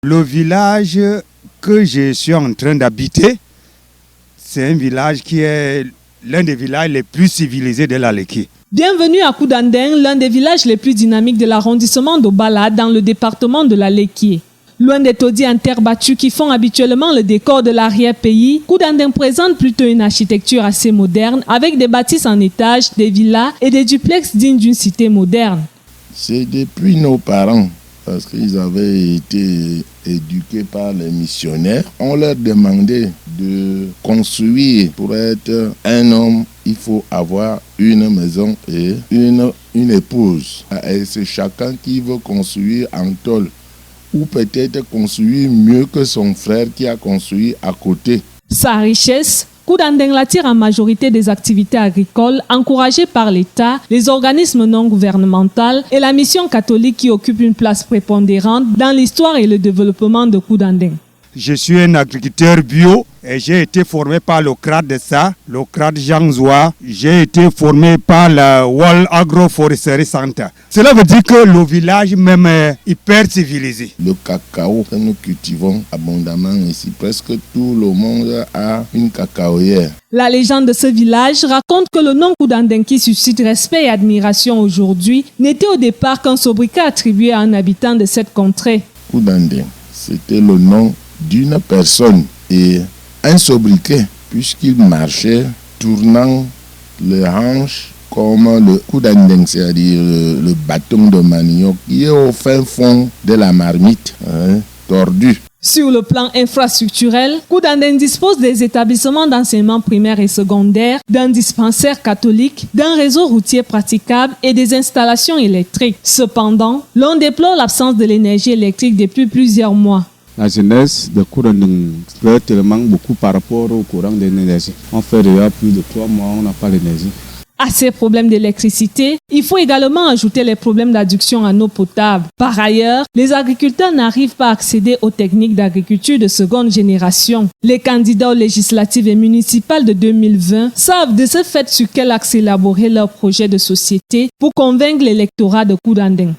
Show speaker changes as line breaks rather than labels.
Le village que je suis en train d'habiter, c'est un village qui est l'un des villages les plus civilisés de la Leki.
Bienvenue à Koudandeng, l'un des villages les plus dynamiques de l'arrondissement d'Obala dans le département de la Leki. Loin des taudis en terre battue qui font habituellement le décor de l'arrière-pays, Koudandeng présente plutôt une architecture assez moderne avec des bâtisses en étage, des villas et des duplex dignes d'une cité moderne.
C'est depuis nos parents, parce qu'ils avaient été éduqués par les missionnaires. On leur demandait de construire. Pour être un homme, il faut avoir une maison et une épouse. Et c'est chacun qui veut construire en tôle, ou peut-être construire mieux que son frère qui a construit à côté.
Sa richesse, Koudandeng l'attire en majorité des activités agricoles encouragées par l'État, les organismes non gouvernementaux et la mission catholique qui occupe une place prépondérante dans l'histoire et le développement de Koudandeng.
Je suis un agriculteur bio et j'ai été formé par le CRAD de ça, le CRAD Jean Zoua. J'ai été formé par la World Agroforestry Center. Cela veut dire que le village même est hyper civilisé.
Le cacao que nous cultivons abondamment ici, presque tout le monde a une cacaoyère.
La légende de ce village raconte que le nom Koudandeng qui suscite respect et admiration aujourd'hui n'était au départ qu'un sobriquet attribué à un habitant de cette contrée.
Koudandeng, c'était le nom d'une personne et un sobriquet puisqu'il marchait tournant les hanches comme le Koudandeng, c'est-à-dire le bâton de manioc qui est au fin fond de la marmite, tordu.
Sur le plan infrastructurel, Koudandeng dispose des établissements d'enseignement primaire et secondaire, d'un dispensaire catholique, d'un réseau routier praticable et des installations électriques. Cependant, l'on déplore l'absence de l'énergie électrique depuis plusieurs mois.
La jeunesse de Koudandeng fait tellement beaucoup par rapport au courant de l'énergie. On fait déjà plus de 3 mois, on n'a pas l'énergie.
À ces problèmes d'électricité, il faut également ajouter les problèmes d'adduction en eau potable. Par ailleurs, les agriculteurs n'arrivent pas à accéder aux techniques d'agriculture de seconde génération. Les candidats aux législatives et municipales de 2020 savent de ce fait sur quel axe élaborer leur projet de société pour convaincre l'électorat de Koudandeng.